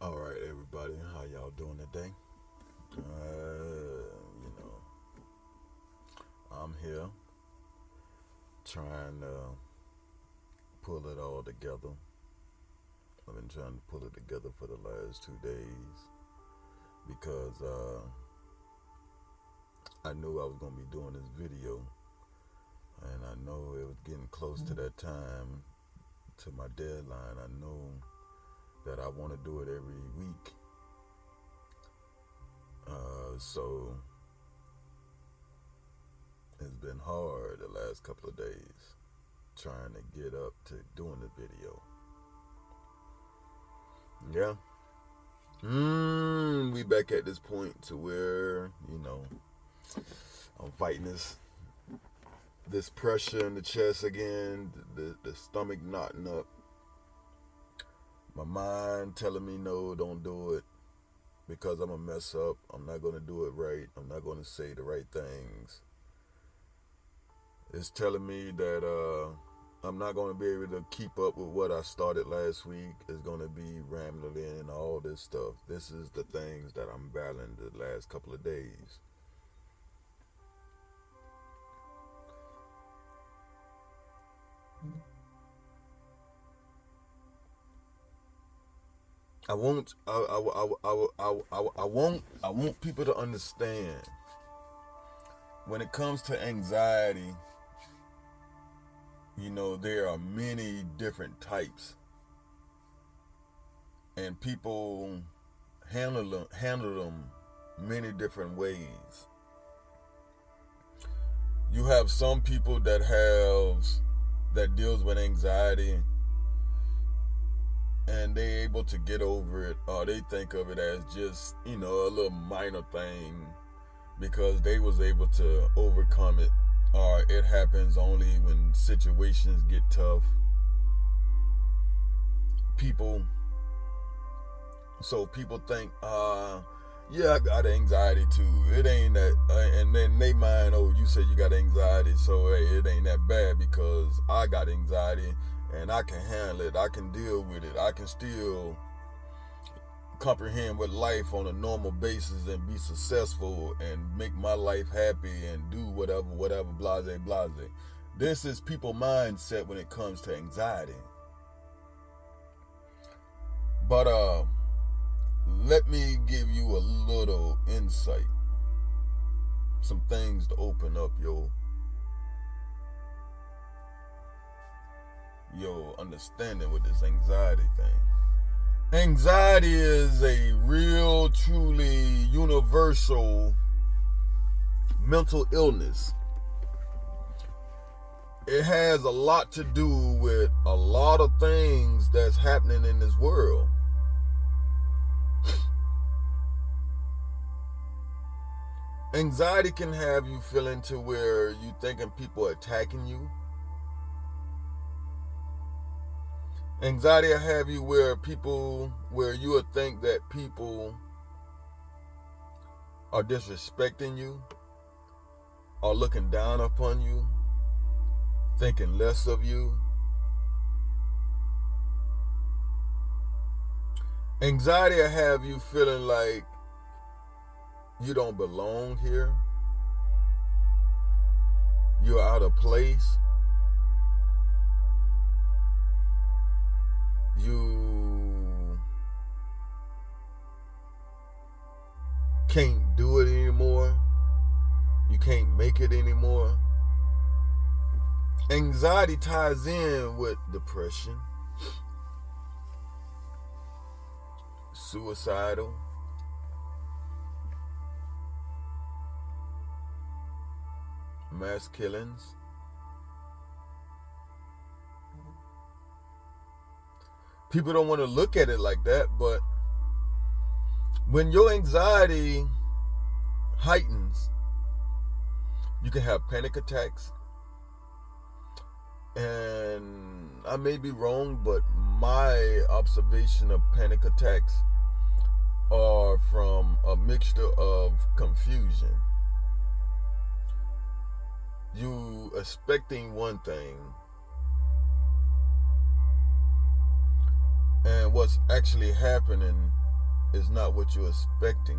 All right, everybody, how y'all doing today? You know, I'm here trying to pull it all together. I've been trying to pull it together for the last 2 days because I knew I was gonna be doing this video, and I know it was getting close to that time, to my deadline. I know that I want to do it every week. So it's been hard the last couple of days trying to get up to doing the video. Yeah. We back at this point to where, I'm fighting this pressure in the chest again, the stomach knotting up, my mind telling me no, don't do it because I'm a mess up. I'm not gonna do it right. I'm not gonna say the right things. It's telling me that I'm not going to be able to keep up with what I started last week. It's going to be rambling and all this stuff. This is the things that I'm battling the last couple of days. I want people to understand when it comes to anxiety. There are many different types, and people handle them many different ways. You have some people that deals with anxiety, and they able to get over it, or they think of it as just a little minor thing because they was able to overcome it, or it happens only when situations get tough. People So people think, yeah, I got anxiety too. It ain't that, and then they mind, oh, you said you got anxiety, so hey, it ain't that bad because I got anxiety and I can handle it. I can deal with it. I can still comprehend with life on a normal basis and be successful and make my life happy and do whatever, blase, blase. This is people mindset when it comes to anxiety. But let me give you a little insight, some things to open up your understanding with this anxiety thing. Anxiety is a real, truly universal mental illness. It has a lot to do with a lot of things that's happening in this world. Anxiety can have you feeling to where you thinking people are attacking you. Anxiety will have you where you would think that people are disrespecting you, are looking down upon you, thinking less of you. Anxiety will have you feeling like you don't belong here. You're out of place. You can't do it anymore. You can't make it anymore. Anxiety ties in with depression, suicidal, mass killings. People don't want to look at it like that, but when your anxiety heightens, you can have panic attacks. And I may be wrong, but my observation of panic attacks are from a mixture of confusion. You expecting one thing, and And what's actually happening is not what you're expecting.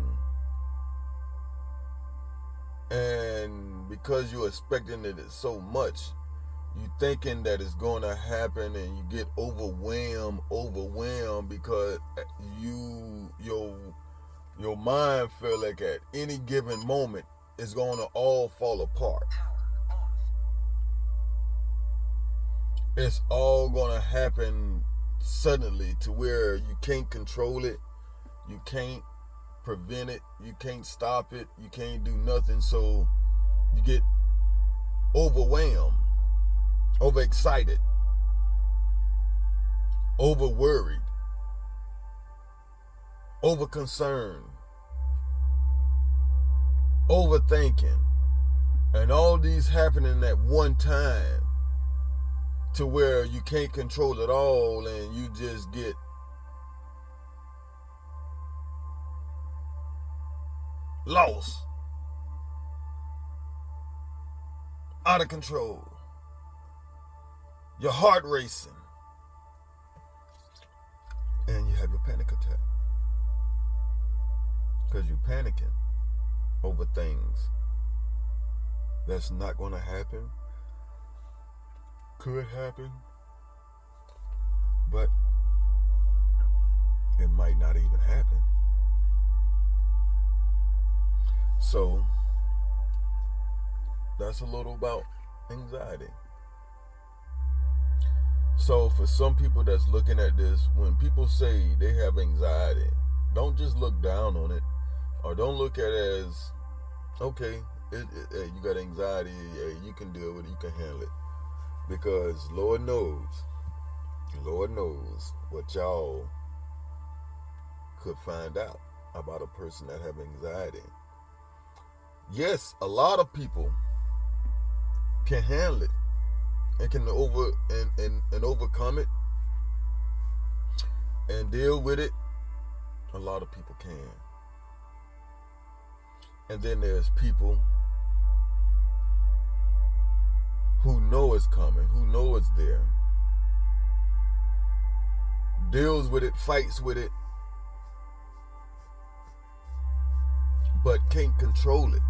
And because you're expecting it so much, you thinking that it's going to happen, and you get overwhelmed because your mind feel like at any given moment it's going to all fall apart. It's all going to happen suddenly to where you can't control it, you can't prevent it, you can't stop it, you can't do nothing. So you get overwhelmed, overexcited, overworried, overconcerned, overthinking, and all these happening at one time to where you can't control it all, and you just get lost, out of control, your heart racing, and you have your panic attack because you're panicking over things that's not going to happen, could happen, but it might not even happen. So that's a little about anxiety. So for some people that's looking at this, when people say they have anxiety, don't just look down on it, or don't look at it as, okay, you got anxiety, you can deal with it, you can handle it. Because Lord knows what y'all could find out about a person that have anxiety. Yes, a lot of people can handle it and can overcome it and deal with it. A lot of people can. And then there's people who know it's coming, who know it's there, deals with it, fights with it, but can't control it.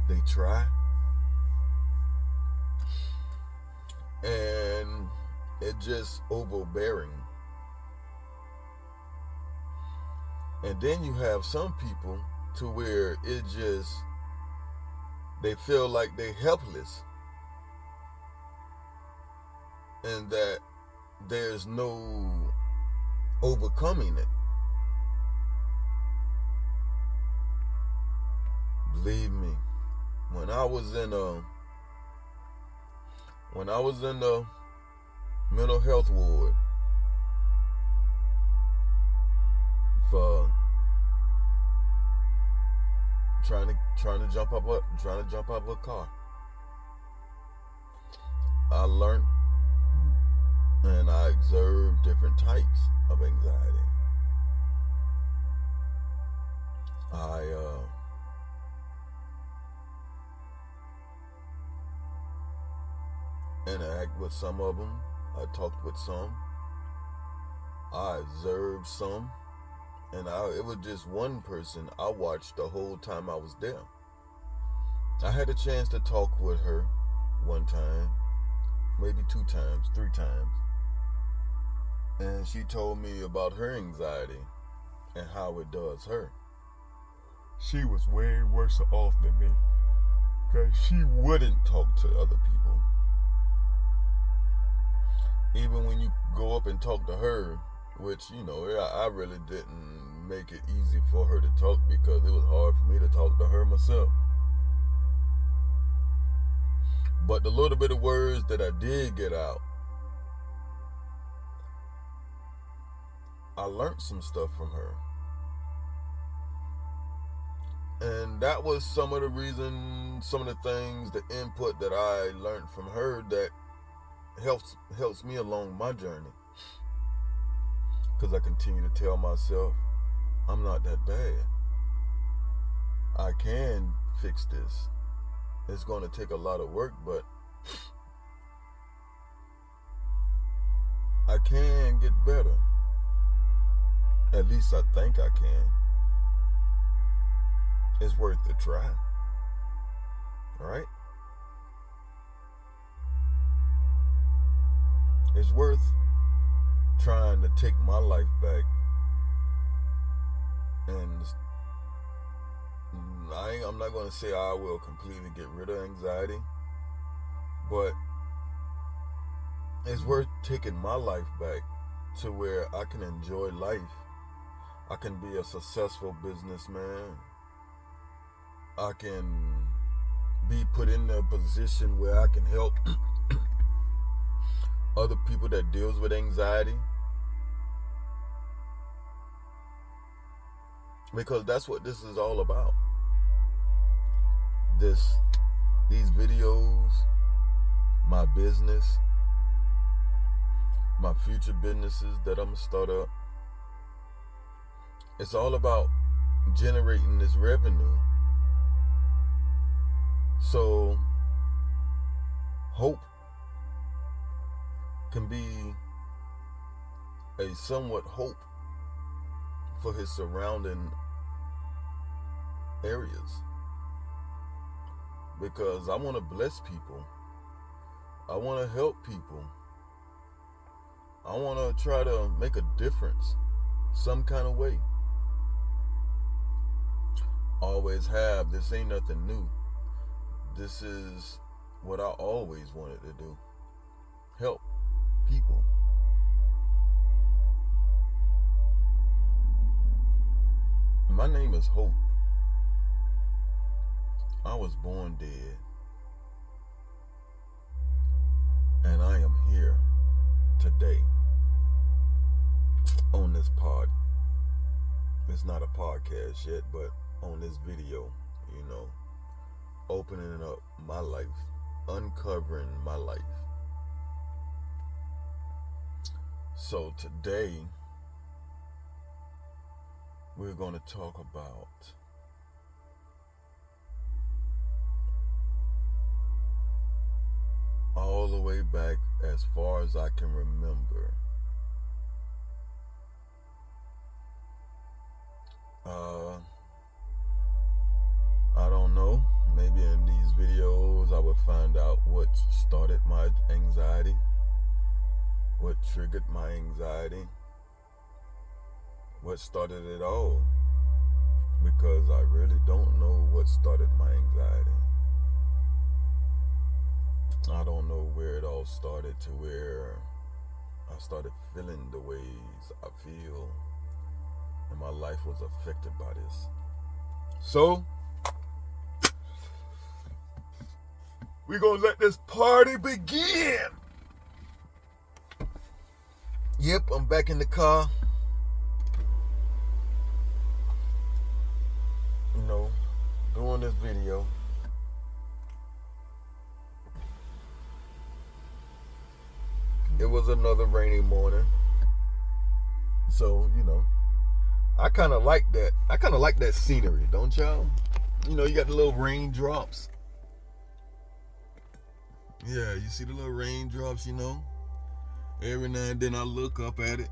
They try, and it just overbearing. And then you have some people to where it just, they feel like they're helpless, and that there's no overcoming it. Believe me, when I was in the mental health ward for trying to jump up a car, I learned and I observed different types of anxiety. I interact with some of them. I talked with some. I observed some. And it was just one person I watched the whole time I was there. I had a chance to talk with her one time, maybe 2 times, 3 times. And she told me about her anxiety and how it does her. She was way worse off than me, because she wouldn't talk to other people. Even when you go up and talk to her, which, I really didn't make it easy for her to talk, because it was hard for me to talk to her myself. But the little bit of words that I did get out, I learned some stuff from her. And that was some of the reasons, some of the things, the input that I learned from her that helps me along my journey. Because I continue to tell myself, I'm not that bad. I can fix this. It's going to take a lot of work, but I can get better. At least I think I can. It's worth the try. Right? It's worth trying to take my life back. And I'm not going to say I will completely get rid of anxiety, but it's worth taking my life back to where I can enjoy life. I can be a successful businessman. I can be put in a position where I can help other people that deals with anxiety. Because that's what this is all about. These videos, my business, my future businesses that I'm gonna start up. It's all about generating this revenue. So hope can be a somewhat hope for his surrounding areas. Because I want to bless people. I want to help people. I want to try to make a difference some kind of way. Always have. This ain't nothing new. This is what I always wanted to do. Help people. My name is Hope. I was born dead. And I am here today on this pod. It's not a podcast yet, but on this video, opening up my life, uncovering my life. So today, we're going to talk about all the way back as far as I can remember. I don't know. Maybe in these videos I would find out what started my anxiety, what triggered my anxiety, what started it all. Because I really don't know what started my anxiety. I don't know where it all started to where I started feeling the ways I feel, and my life was affected by this. So, we're gonna let this party begin. Yep, I'm back in the car. Doing this video. It was another rainy morning. So, I kind of like that. I kind of like that scenery, don't y'all? You got the little raindrops. Yeah, you see the little raindrops, Every now and then I look up at it,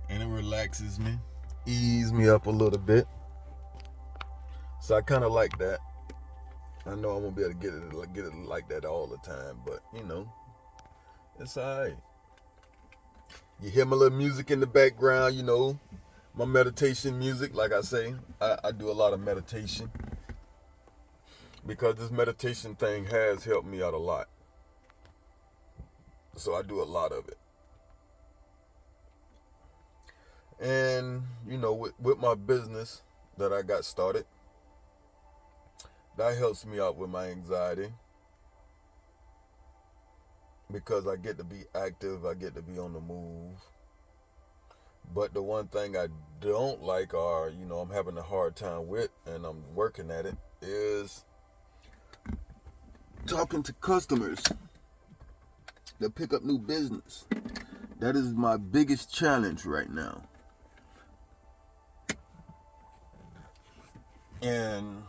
and it relaxes me, ease me up a little bit. So I kind of like that. I know I won't be able to get it like that all the time, but, it's all right. You hear my little music in the background, my meditation music. Like I say, I do a lot of meditation because this meditation thing has helped me out a lot. So I do a lot of it. And, with my business that I got started, that helps me out with my anxiety. Because I get to be active, I get to be on the move. But the one thing I don't like, or I'm having a hard time with, and I'm working at it, is talking to customers that pick up new business. That is my biggest challenge right now. And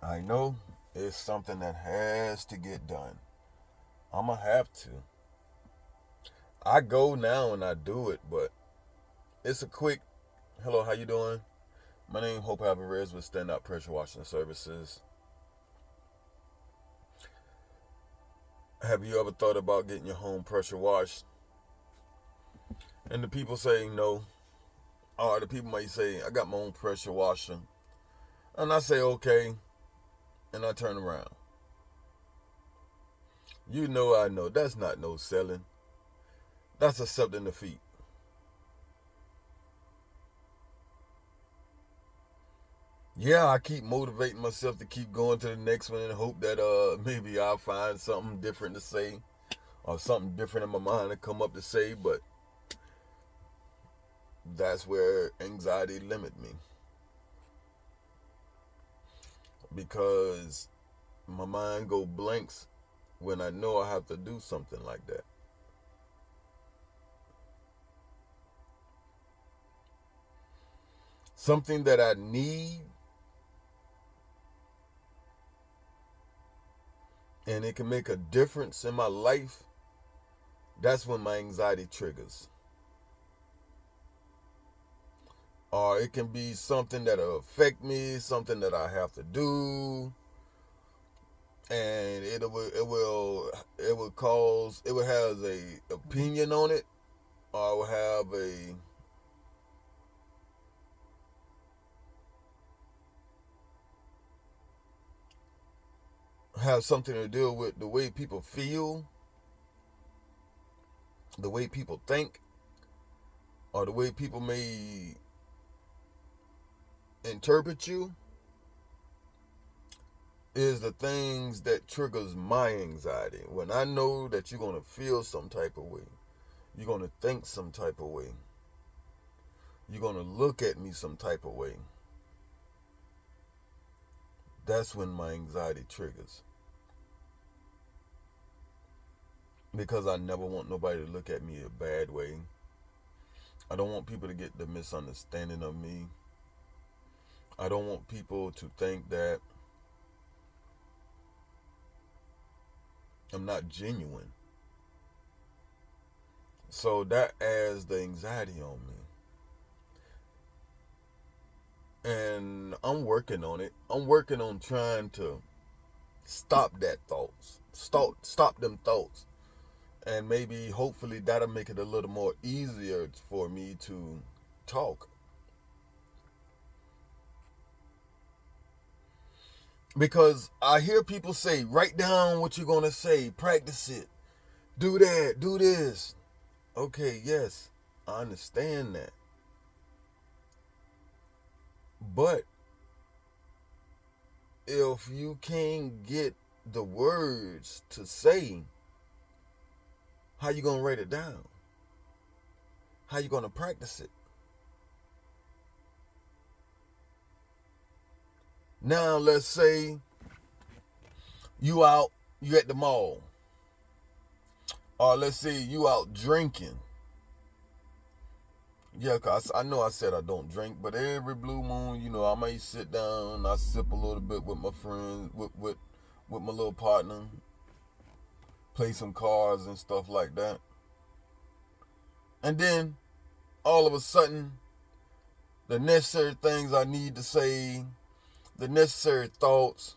I know it's something that has to get done. I'm going to have to. I go now and I do it, but it's a quick Hello, how you doing? My name is Hope Alvarez with Stand Out Pressure Washing Services. Have you ever thought about getting your home pressure washed? And the people say no. Or the people might say, I got my own pressure washer. And I say, okay. And I turn around. I know. That's not no selling. That's accepting defeat. Yeah, I keep motivating myself to keep going to the next one and hope that maybe I'll find something different to say or something different in my mind to come up to say, but that's where anxiety limit me because my mind go blanks when I know I have to do something like that. Something that I need and it can make a difference in my life, that's when my anxiety triggers. Or it can be something that'll affect me, something that I have to do, and it will have a opinion on it, or it will have something to do with the way people feel, the way people think, or the way people may interpret you, is the things that triggers my anxiety. When I know that you're going to feel some type of way, you're going to think some type of way, you're going to look at me some type of way, that's when my anxiety triggers. Because I never want nobody to look at me a bad way. I don't want people to get the misunderstanding of me. I don't want people to think that I'm not genuine. So that adds the anxiety on me. And I'm working on it. I'm working on trying to stop that thoughts. Stop them thoughts. And maybe hopefully that'll make it a little more easier for me to talk. Because I hear people say, write down what you're going to say, practice it, do that, do this. Okay, yes, I understand that. But if you can't get the words to say, how you going to write it down? How you going to practice it? Now, let's say you at the mall. Or let's say you out drinking. Yeah, cause I know I said I don't drink, but every blue moon, I might sit down, I sip a little bit with my friends, with my little partner, play some cards and stuff like that. And then all of a sudden, the necessary things I need to say, the necessary thoughts,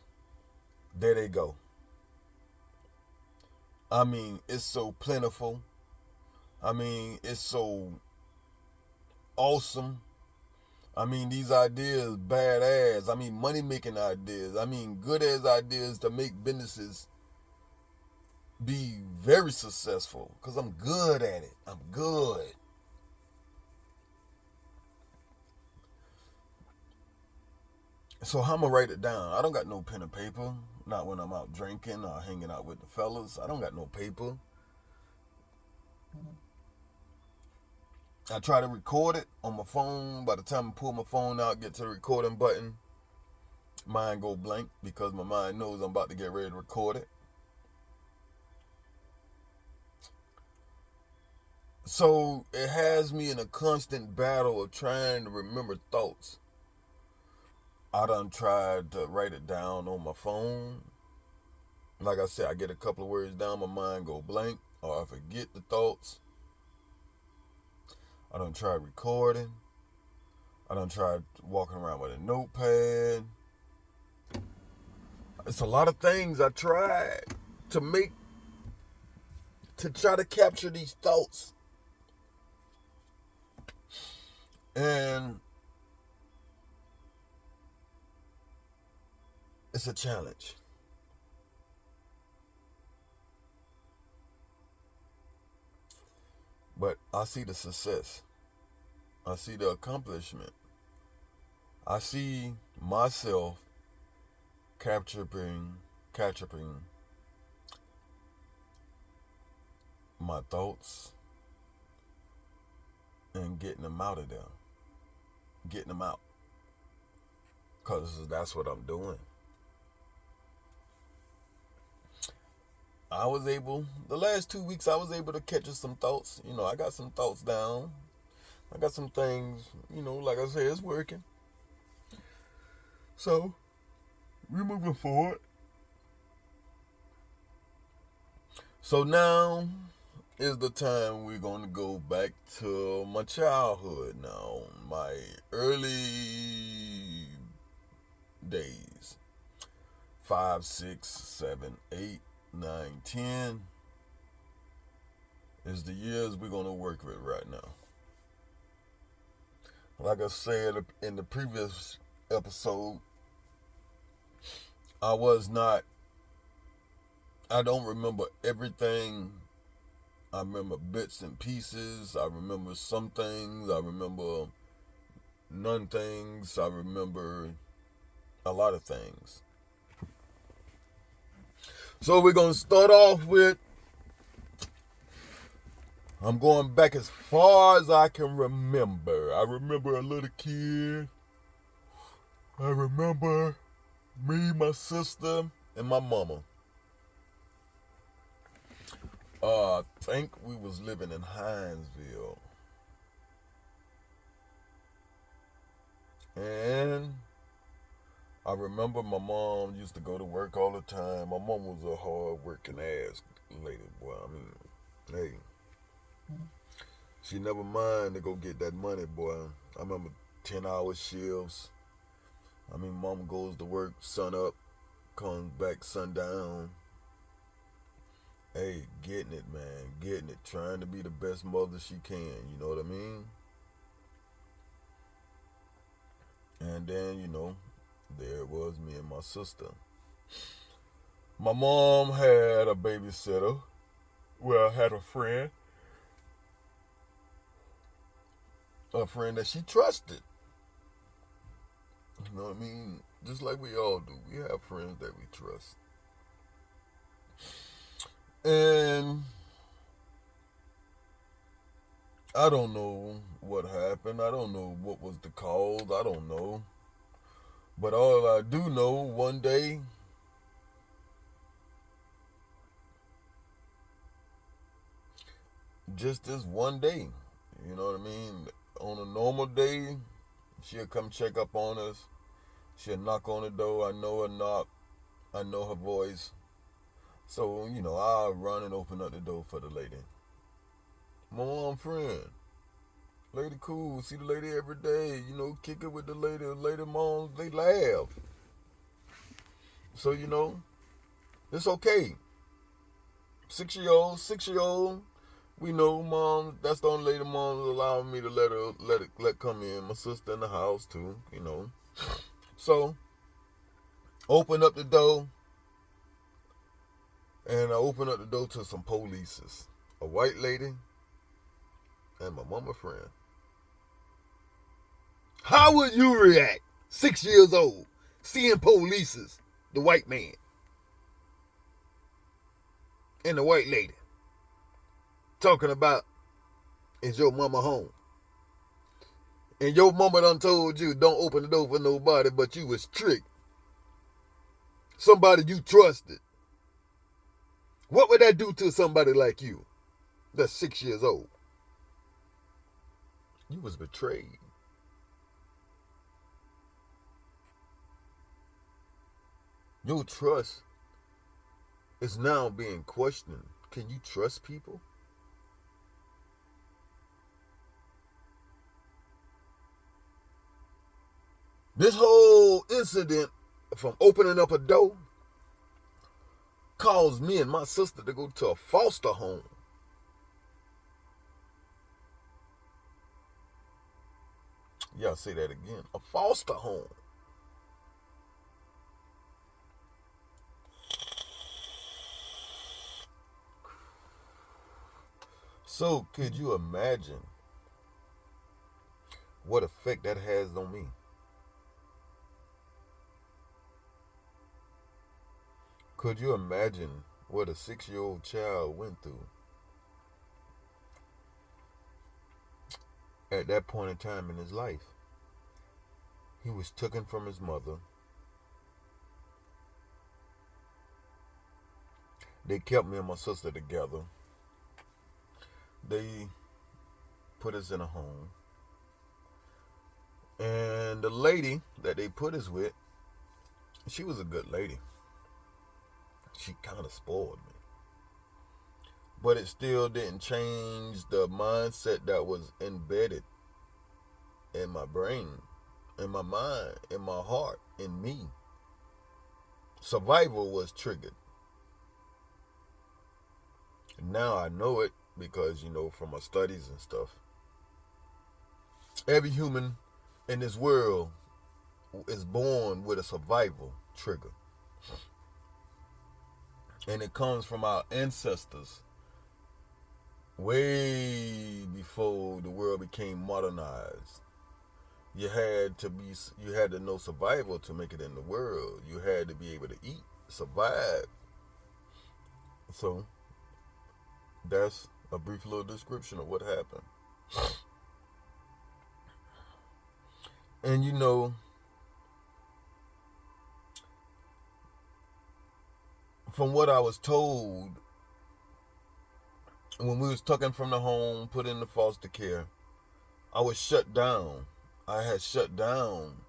there they go. I mean, it's so plentiful. I mean, it's so awesome. I mean, these ideas, badass. I mean, money making ideas. I mean, good as ideas to make businesses be very successful. Because I'm good at it. I'm good. So how I'm going to write it down? I don't got no pen and paper. Not when I'm out drinking or hanging out with the fellas. I don't got no paper. I try to record it on my phone. By the time I pull my phone out, get to the recording button, mind go blank because my mind knows I'm about to get ready to record it. So it has me in a constant battle of trying to remember thoughts. I done tried to write it down on my phone. Like I said, I get a couple of words down, my mind go blank, or I forget the thoughts. I done tried recording. I done tried walking around with a notepad. It's a lot of things I tried to make, to try to capture these thoughts. And it's a challenge. But I see the success. I see the accomplishment. I see myself capturing my thoughts and getting them out of there. Getting them out. Because that's what I'm doing. The last 2 weeks, I was able to catch some thoughts. I got some thoughts down. I got some things, like I said, it's working. So, we're moving forward. So now is the time we're going to go back to my childhood now. My early days. 5, 6, 7, 8, 9, 10 is the years we're going to work with right now. Like I said in the previous episode, I don't remember everything. I remember bits and pieces. I remember some things. I remember none things. I remember a lot of things. So we're going to start off with, I'm going back as far as I can remember. I remember a little kid. I remember me, my sister, and my mama. I think we was living in Hinesville. And I remember my mom used to go to work all the time. My mom was a hard-working ass lady, boy. Hey. She never mind to go get that money, boy. I remember 10-hour shifts. Mom goes to work sun up, comes back sundown. Hey, getting it, man. Getting it. Trying to be the best mother she can. You know what I mean? And then, there it was, me and my sister. My mom had a babysitter. Well, had a friend. A friend that she trusted. You know what I mean? Just like we all do. We have friends that we trust. And I don't know what happened. I don't know what was the cause. I don't know. But all I do know, one day, just this one day, you know what I mean? On a normal day, she'll come check up on us. She'll knock on the door. I know her knock. I know her voice. So, I'll run and open up the door for the lady. My mom friend. Lady cool. See the lady every day. Kick it with the lady. The lady moms, they laugh. So, it's okay. 6-year-old. We know mom, that's the only lady mom's allowing me to let come in. My sister in the house too, So, open up the door. And I open up the door to some polices. A white lady and my mama friend. How would you react, 6 years old, seeing polices, the white man and the white lady, talking about, is your mama home? And your mama done told you, don't open the door for nobody, but you was tricked. Somebody you trusted. What would that do to somebody like you that's 6 years old? You was betrayed. Your trust is now being questioned. Can you trust people? This whole incident from opening up a door caused me and my sister to go to a foster home. Y'all say that again. A foster home. So, could you imagine what effect that has on me? Could you imagine what a 6-year-old child went through at that point in time in his life? He was taken from his mother. They kept me and my sister together. They put us in a home. And the lady that they put us with, she was a good lady. She kind of spoiled me. But it still didn't change the mindset that was embedded in my brain, in my mind, in my heart, in me. Survival was triggered. Now I know it because, from my studies and stuff. Every human in this world is born with a survival trigger. And it comes from our ancestors way before the world became modernized. You had to know survival to make it in the world. You had to be able to eat, survive. So that's a brief little description of what happened. And from what I was told, when we was taken from the home, put into foster care, I was shut down. I had shut down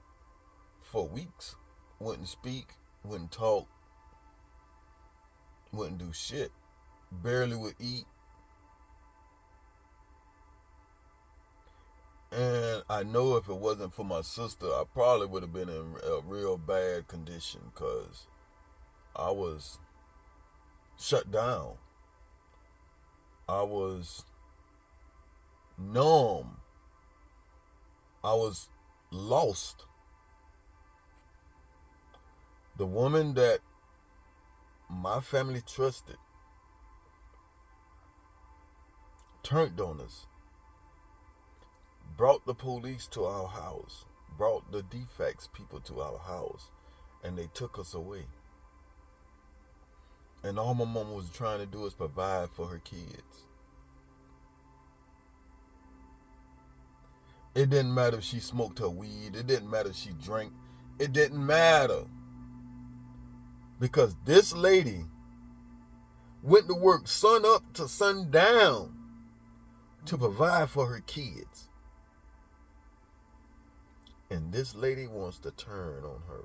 for weeks. Wouldn't speak, wouldn't talk, wouldn't do shit. Barely would eat. And I know if it wasn't for my sister, I probably would have been in a real bad condition because I was shut down. I was numb. I was lost. The woman that my family trusted turned on us, brought the police to our house, brought the defects people to our house, and they took us away. And all my mama was trying to do was provide for her kids. It didn't matter if she smoked her weed. It didn't matter if she drank. It didn't matter. Because this lady went to work sun up to sun down to provide for her kids. And this lady wants to turn on her.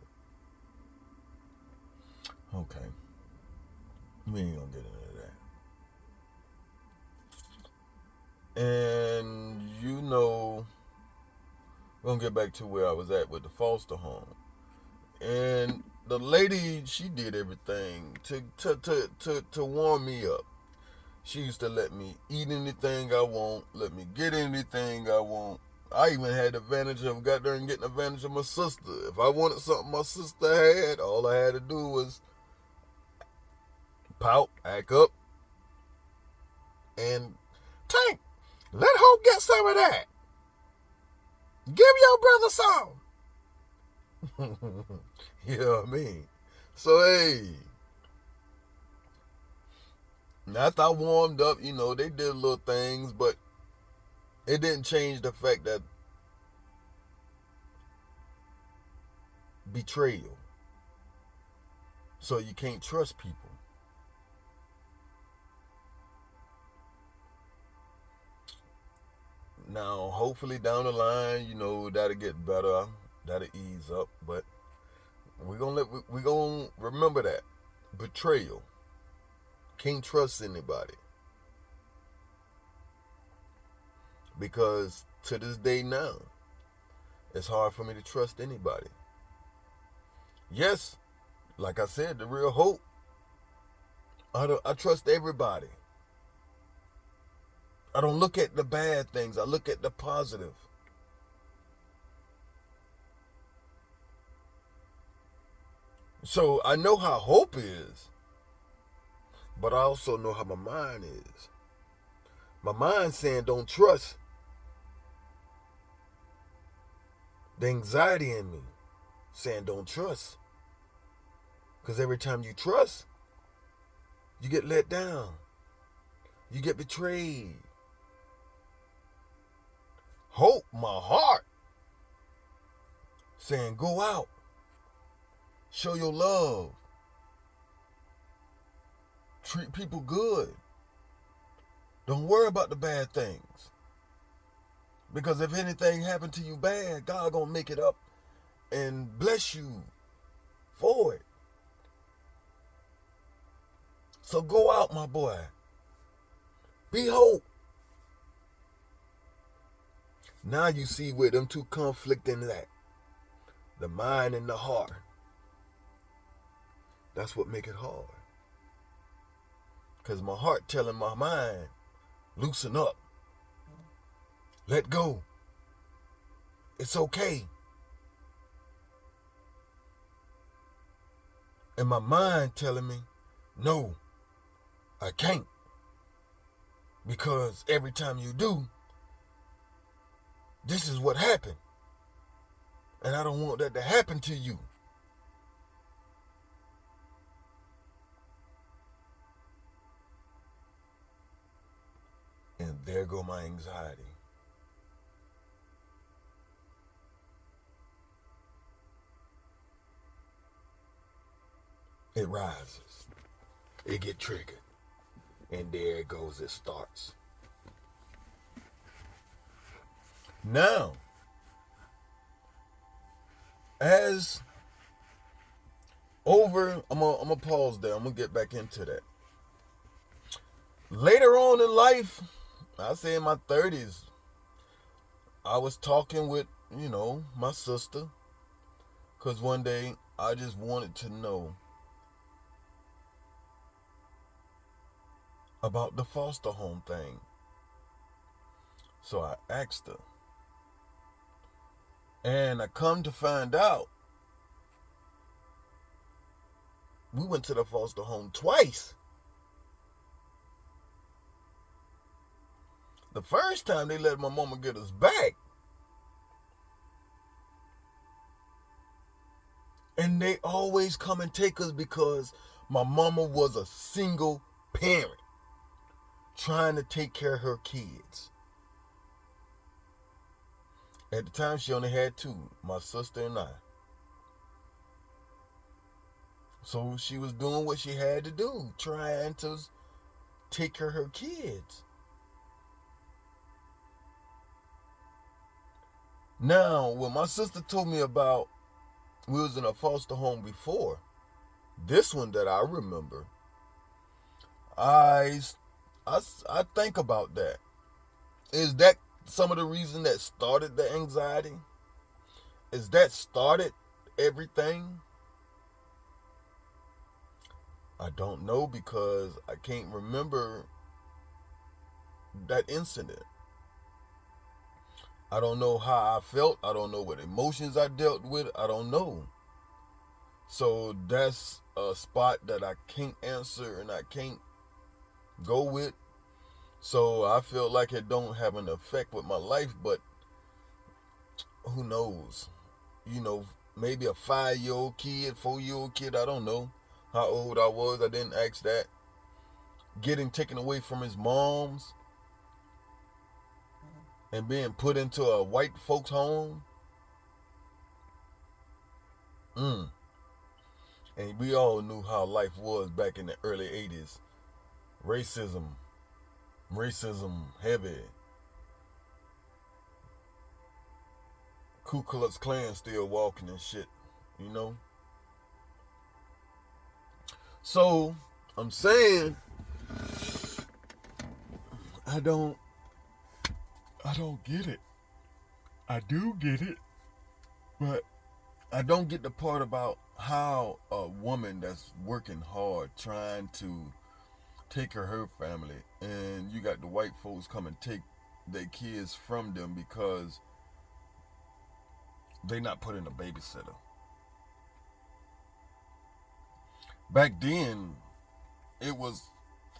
Okay. We ain't gonna get into that. And we're gonna get back to where I was at with the foster home. And the lady, she did everything to warm me up. She used to let me eat anything I want, let me get anything I want. I even had advantage of getting advantage of my sister. If I wanted something my sister had, all I had to do was pout, act up, and Tank, let Hope get some of that. Give your brother some. You know what I mean? So, hey, after I warmed up, they did little things, but it didn't change the fact that betrayal. So you can't trust people. Now, hopefully down the line, that'll get better, that'll ease up, but we're gonna remember that betrayal. Can't trust anybody, because to this day now, It's hard for me to trust anybody. Yes, like I said, the real hope. I trust everybody. I don't look at the bad things. I look at the positive. So I know how hope is, but I also know how my mind is. My mind saying don't trust. The anxiety in me saying don't trust. Because every time you trust, you get let down. You get betrayed. Hope, my heart, saying go out. Show your love. Treat people good. Don't worry about the bad things. Because if anything happened to you bad, God gonna make it up and bless you for it. So go out, my boy. Be hope. Now you see where them two conflicting at. The mind and the heart. That's what make it hard. Because my heart telling my mind, loosen up. Let go. It's okay. And my mind telling me, no, I can't. Because every time you do, this is what happened. And I don't want that to happen to you. And there go my anxiety. It rises. It get triggered. And there it goes. It starts. Now, as over, I'm gonna pause there. I'm gonna get back into that. Later on in life, I say in my 30s, I was talking with, my sister. Because one day, I just wanted to know about the foster home thing. So I asked her. And I come to find out, we went to the foster home twice. The first time they let my mama get us back. And they always come and take us because my mama was a single parent trying to take care of her kids. At the time, she only had two, my sister and I. So she was doing what she had to do, trying to take care of her kids. Now, when my sister told me about, we was in a foster home before, this one that I remember, I think about that. Is that some of the reason that started the anxiety? Is that started everything? I don't know because I can't remember that incident. I don't know how I felt. I don't know what emotions I dealt with. I don't know. So that's a spot that I can't answer and I can't go with. So I feel like it don't have an effect with my life, but who knows? Maybe a 5-year-old kid, 4-year-old kid, I don't know how old I was. I didn't ask that. Getting taken away from his mom's and being put into a white folks home. And we all knew how life was back in the early 80s. Racism heavy. Ku Klux Klan still walking and shit, So, I'm saying, I don't get it. I do get it. But I don't get the part about how a woman that's working hard, trying to take care of her family, and you got the white folks come and take their kids from them because they not putting a babysitter. Back then, it was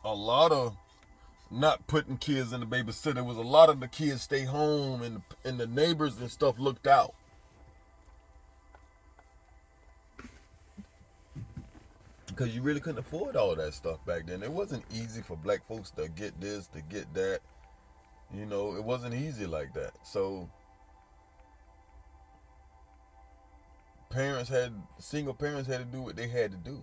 a lot of not putting kids in the babysitter. It was a lot of the kids stay home, and the neighbors and stuff looked out. Because you really couldn't afford all that stuff back then. It wasn't easy for black folks to get this, to get that. You know, it wasn't easy like that. So single parents had to do what they had to do.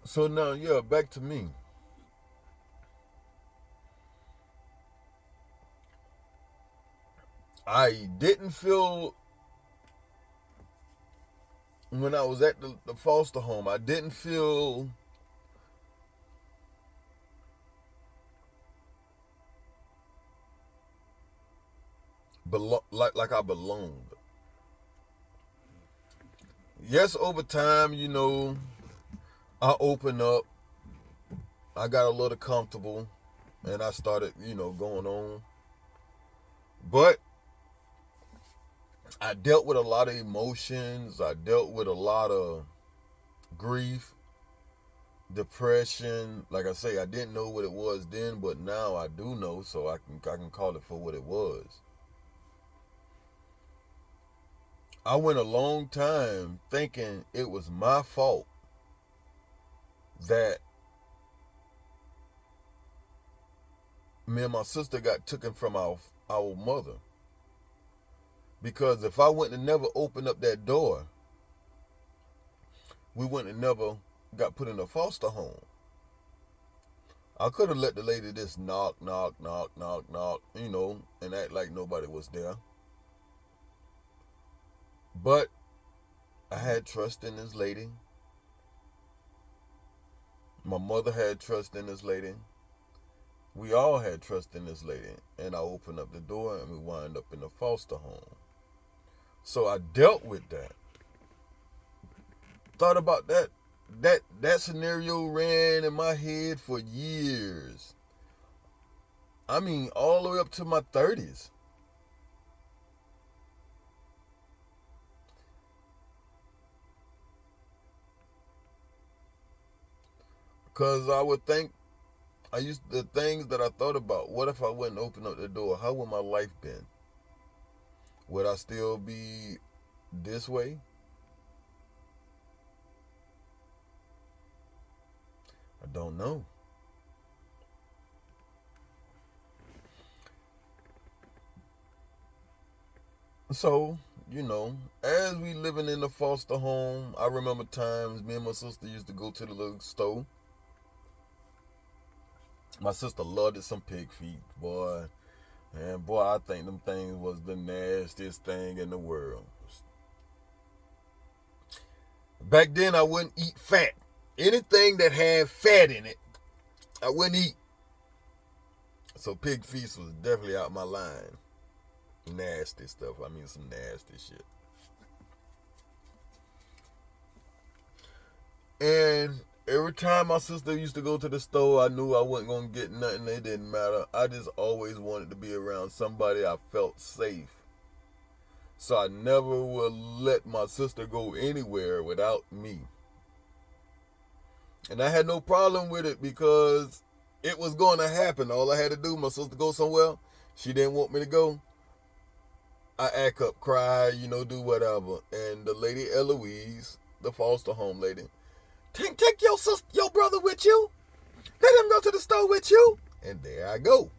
So now, yeah, back to me. I didn't feel when I was at the foster home. I didn't feel like I belonged. Yes, over time, I opened up. I got a little comfortable, and I started, going on. But I dealt with a lot of emotions. I dealt with a lot of grief, depression. Like I say, I didn't know what it was then, but now I do know, so I can call it for what it was. I went a long time thinking it was my fault that me and my sister got taken from our mother. Because if I wouldn't have never opened up that door, we wouldn't have never got put in a foster home. I could have let the lady just knock, knock, knock, knock, knock, and act like nobody was there. But I had trust in this lady. My mother had trust in this lady. We all had trust in this lady. And I opened up the door and we wound up in a foster home. So I dealt with that. Thought about that. That scenario ran in my head for years. I mean, all the way up to my 30s. Because I would think, the things that I thought about, what if I wouldn't open up the door? How would my life been? Would I still be this way? I don't know. So, as we living in the foster home, I remember times me and my sister used to go to the little store. My sister loved it, some pig feet, boy. And boy, I think them things was the nastiest thing in the world. Back then, I wouldn't eat fat. Anything that had fat in it, I wouldn't eat. So pig feet was definitely out my line. Nasty stuff. I mean, some nasty shit. And every time my sister used to go to the store, I knew I wasn't going to get nothing. It didn't matter. I just always wanted to be around somebody I felt safe. So I never would let my sister go anywhere without me. And I had no problem with it because it was going to happen. All I had to do, my sister go somewhere, she didn't want me to go, I act up, cry, do whatever. And the lady Eloise, the foster home lady, take your brother with you. Let him go to the store with you. And there I go.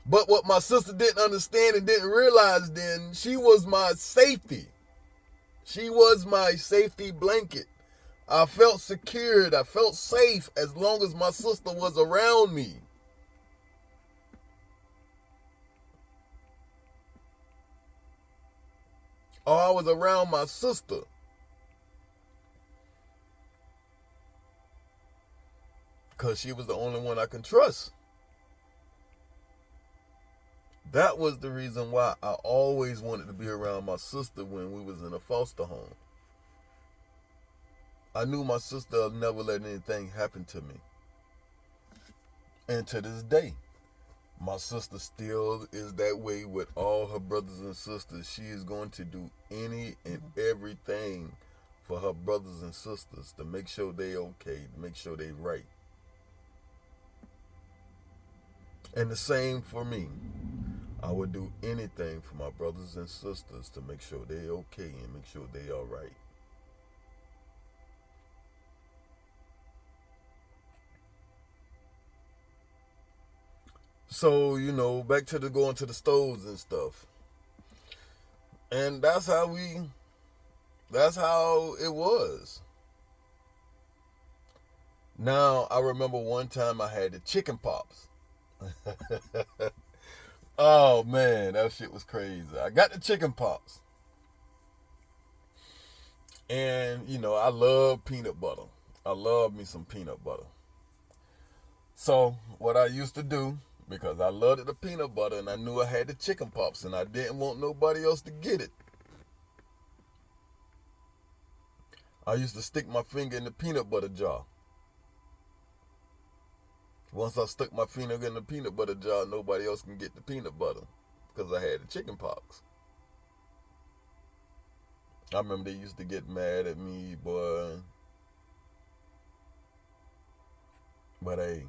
But what my sister didn't understand and didn't realize then, she was my safety. She was my safety blanket. I felt secured. I felt safe as long as my sister was around me. Or I was around my sister. because she was the only one I can trust. That was the reason why I always wanted to be around my sister when we was in a foster home. I knew my sister would never let anything happen to me. And to this day, my sister still is that way with all her brothers and sisters. She is going to do any and everything for her brothers and sisters to make sure they okay, to make sure they right. And the same for me. I would do anything for my brothers and sisters to make sure they okay and make sure they all right. So, back to going to the stores and stuff. And that's how it was. Now, I remember one time I had the chicken pops. Oh man, that shit was crazy. I got the chicken pops. And, I love peanut butter. I love me some peanut butter. So, what I used to do, because I loved the peanut butter and I knew I had the chicken pops and I didn't want nobody else to get it, I used to stick my finger in the peanut butter jar. Once I stuck my finger in the peanut butter jar, nobody else can get the peanut butter because I had the chicken pox. I remember they used to get mad at me, boy. But hey,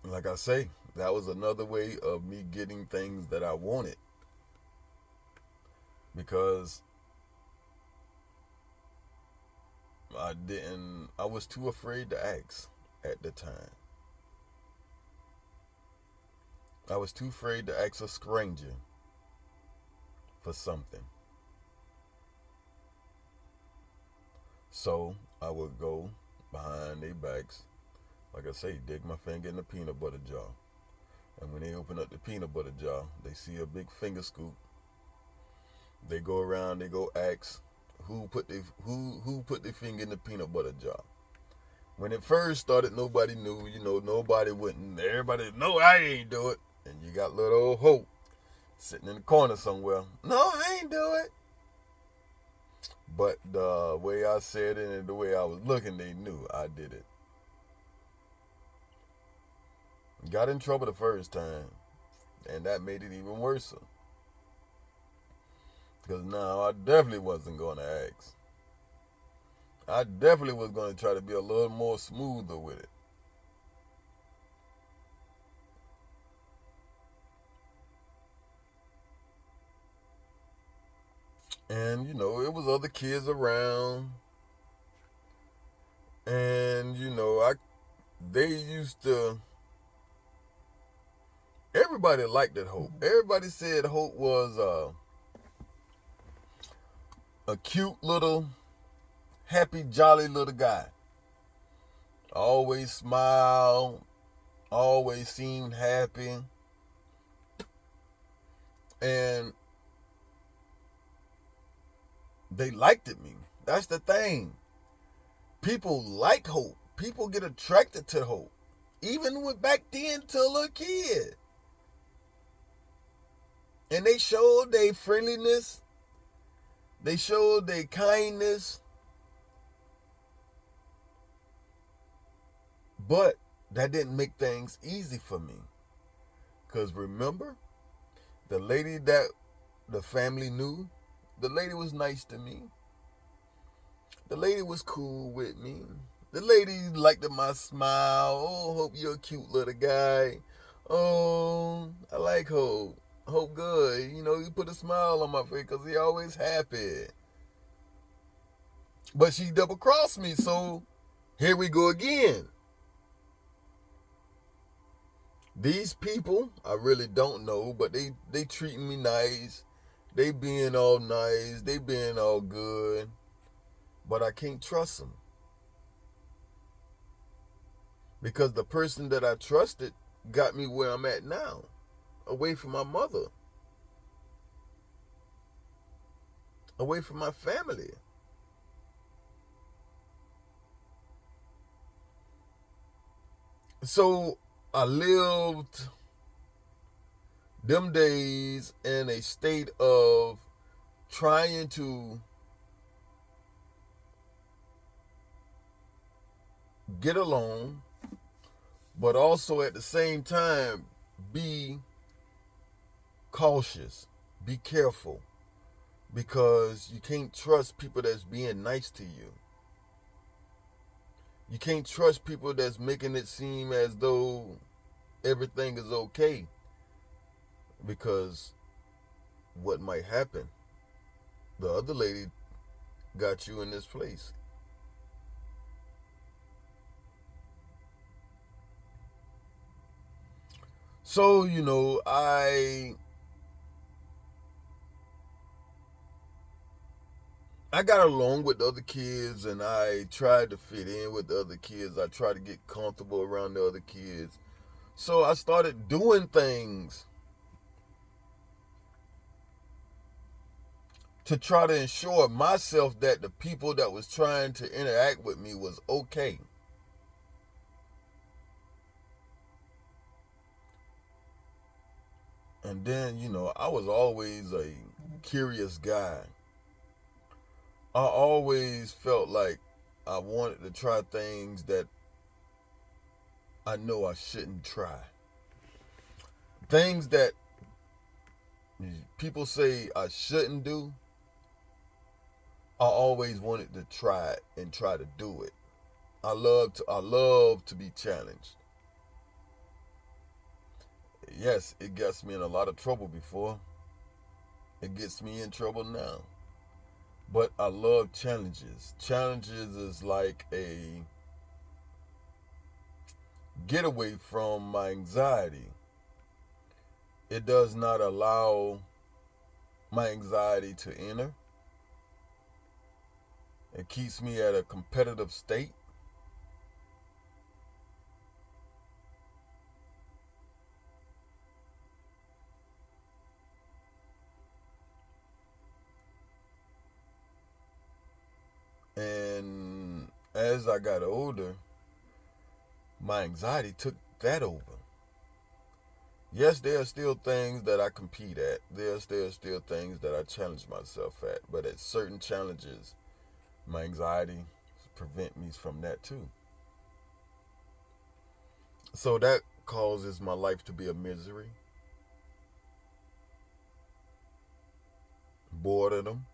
like I say, that was another way of me getting things that I wanted. Because I was too afraid to ask at the time. I was too afraid to ask a stranger for something. So I would go behind their backs, like I say, dig my finger in the peanut butter jar. And when they open up the peanut butter jar, they see a big finger scoop. They go around, they go ask who put their finger in the peanut butter jar. When it first started, nobody knew, nobody wouldn't. Everybody, no, I ain't do it. And you got little old Hope sitting in the corner somewhere. No, I ain't do it. But the way I said it and the way I was looking, they knew I did it. Got in trouble the first time, and that made it even worse. Because now I definitely wasn't going to ask. I definitely was going to try to be a little more smoother with it. And, it was other kids around. And, they used to, everybody liked that Hope. Everybody said Hope was a cute little, happy, jolly little guy. Always smiled, always seemed happy. And they liked me. That's the thing. People like Hope. People get attracted to Hope. Even with back then to a little kid. And they showed their friendliness. They showed their kindness. But that didn't make things easy for me. Because remember, the lady that the family knew, the lady was nice to me. The lady was cool with me. The lady liked my smile. Oh, Hope you're a cute little guy. Oh, I like Hope. Hope good. You put a smile on my face because he always happy. But she double-crossed me, so here we go again. These people, I really don't know, but they treating me nice. They being all nice. They being all good. But I can't trust them. Because the person that I trusted got me where I'm at now. Away from my mother. Away from my family. So I lived them days in a state of trying to get along, but also at the same time be cautious, be careful, because you can't trust people that's being nice to you. You can't trust people that's making it seem as though everything is okay, because what might happen? The other lady got you in this place. So, I got along with the other kids and I tried to fit in with the other kids. I tried to get comfortable around the other kids. So I started doing things to try to ensure myself that the people that was trying to interact with me was okay. And then, I was always a curious guy. I always felt like I wanted to try things that I know I shouldn't try. Things that people say I shouldn't do, I always wanted to try it and try to do it. I love to be challenged. Yes, it gets me in a lot of trouble before. It gets me in trouble now. But I love challenges. Challenges is like a getaway from my anxiety. It does not allow my anxiety to enter. It keeps me at a competitive state. And as I got older, my anxiety took that over. Yes, there are still things that I compete at. There are still things that I challenge myself at. But at certain challenges, my anxiety prevent me from that too. So that causes my life to be a misery, boredom.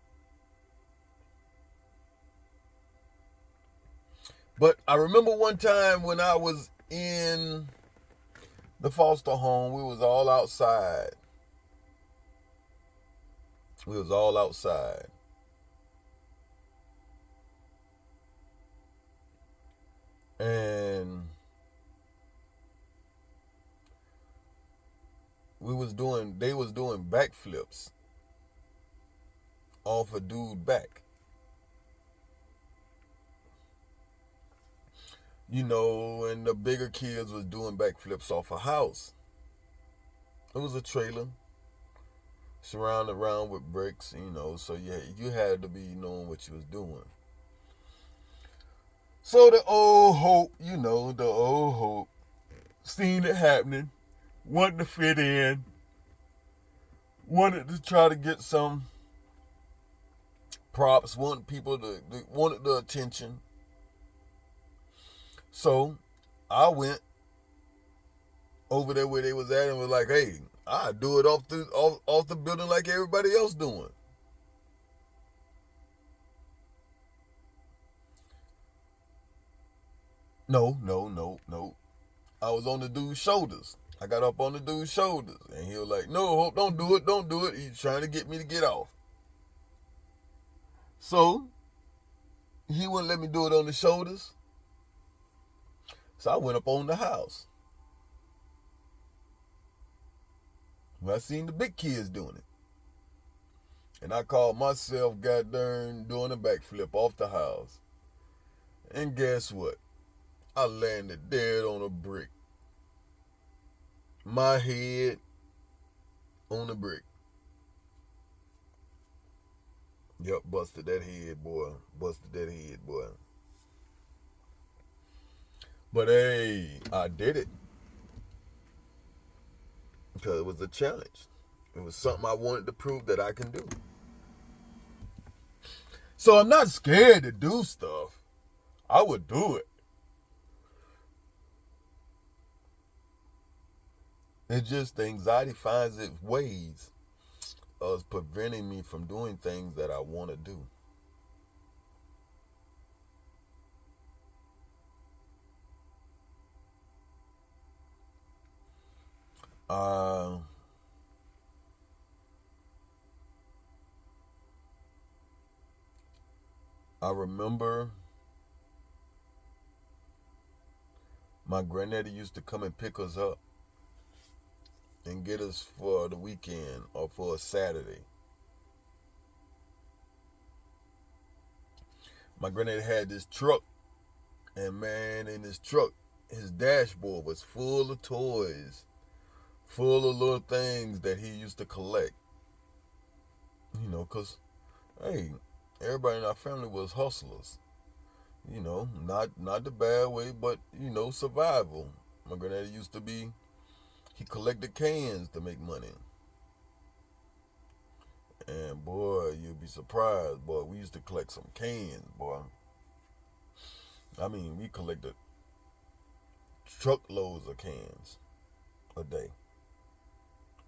But I remember one time when I was in the foster home, we was all outside. We was all outside. And they was doing backflips off a dude back. And the bigger kids was doing backflips off a house. It was a trailer surrounded around with bricks, so you had to be knowing what you was doing. So the old hope, seen it happening, wanted to fit in, wanted to try to get some props, wanted the attention. So I went over there where they was at and was like, hey, I do it off the building like everybody else doing. No, no, no, no. I was on the dude's shoulders. I got up on the dude's shoulders, and he was like, no, don't do it, don't do it. He's trying to get me to get off. So he wouldn't let me do it on the shoulders. So I went up on the house. When I seen the big kids doing it. And I called myself goddamn doing a backflip off the house. And guess what? I landed dead on a brick. My head on the brick. Yep, busted that head, boy. Busted that head, boy. But hey, I did it because it was a challenge. It was something I wanted to prove that I can do. So I'm not scared to do stuff. I would do it. It's just the anxiety finds its ways of preventing me from doing things that I want to do. Uh, I remember my granddaddy used to come and pick us up and get us for the weekend or for a Saturday. My granddaddy had this truck, and man, in this truck, his dashboard was full of toys, full of little things that he used to collect. You know, because, hey, everybody in our family was hustlers. You know, not the bad way, but, survival. My granddaddy used to be, he collected cans to make money. And boy, you'd be surprised, boy. We used to collect some cans, boy. I mean, we collected truckloads of cans a day,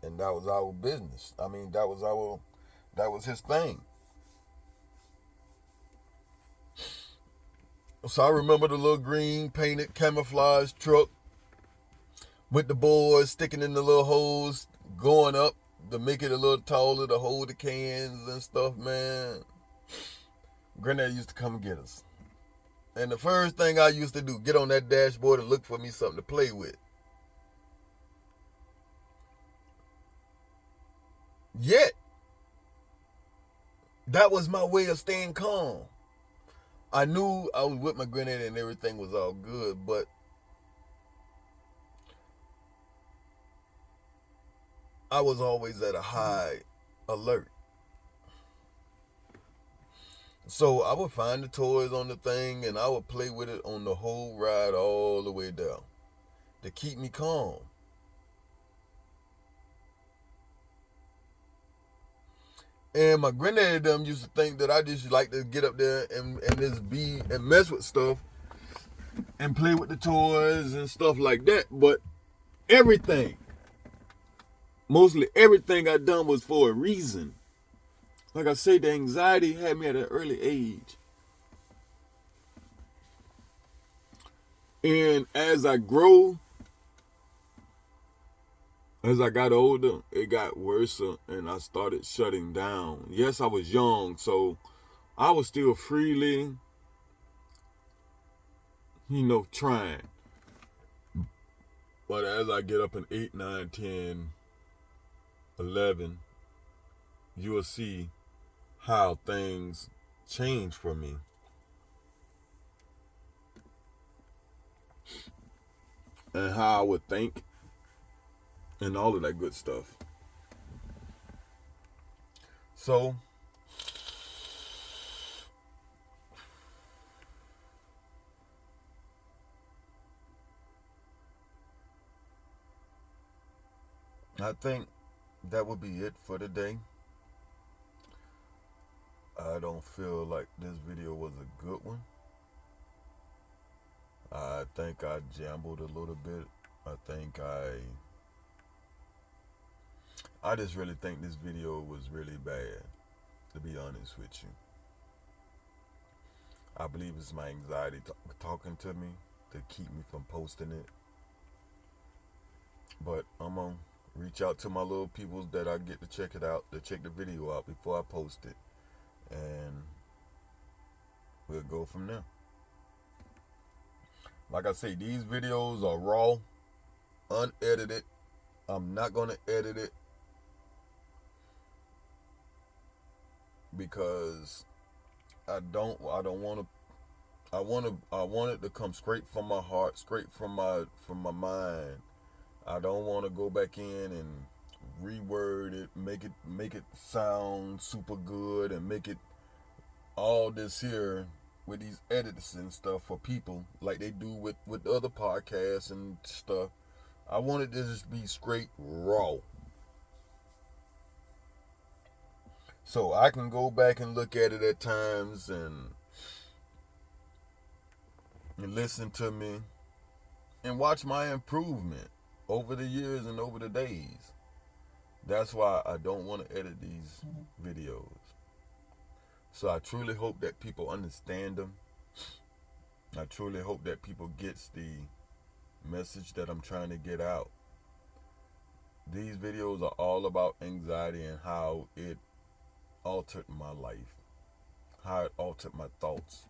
and that was our business. I mean, that was his thing. So I remember the little green painted camouflage truck with the boards sticking in the little holes, going up to make it a little taller to hold the cans and stuff, man. Granddad used to come and get us. And the first thing I used to do, get on that dashboard and look for me something to play with. Yet, that was my way of staying calm. I knew I was with my granddad and everything was all good, but I was always at a high alert. So I would find the toys on the thing and I would play with it on the whole ride all the way down to keep me calm. And my granddad them used to think that I just like to get up there and just be and mess with stuff and play with the toys and stuff like that. But everything, mostly everything I done was for a reason. Like I say, the anxiety had me at an early age. And as I got older, it got worse and I started shutting down. Yes, I was young, so I was still freely, trying. But as I get up in 8, 9, 10, 11, you will see how things change for me. And how I would think and all of that good stuff. So, I think that would be it for today. I don't feel like this video was a good one. I think I jambled a little bit. I just really think this video was really bad, to be honest with you. I believe it's my anxiety talking to me to keep me from posting it. But I'm going to reach out to my little peoples that I get to check it out, to check the video out before I post it. And we'll go from there. Like I say, these videos are raw, unedited. I'm not going to edit it because I want it to come straight from my heart, straight from my mind. I don't want to go back in and reword it, make it sound super good and make it all this here with these edits and stuff for people like they do with other podcasts and stuff. I wanted this to just be straight raw. So I can go back and look at it at times and listen to me and watch my improvement over the years and over the days. That's why I don't want to edit these videos. So I truly hope that people understand them. I truly hope that people gets the message that I'm trying to get out. These videos are all about anxiety and how it altered my life, how it altered my thoughts,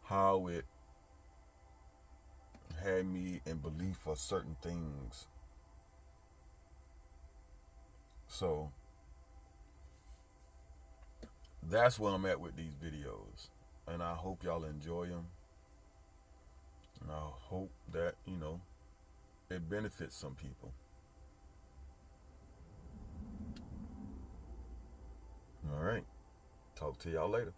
how it had me in belief for certain things. So that's where I'm at with these videos. And I hope y'all enjoy them. And I hope that, it benefits some people. All right. Talk to y'all later.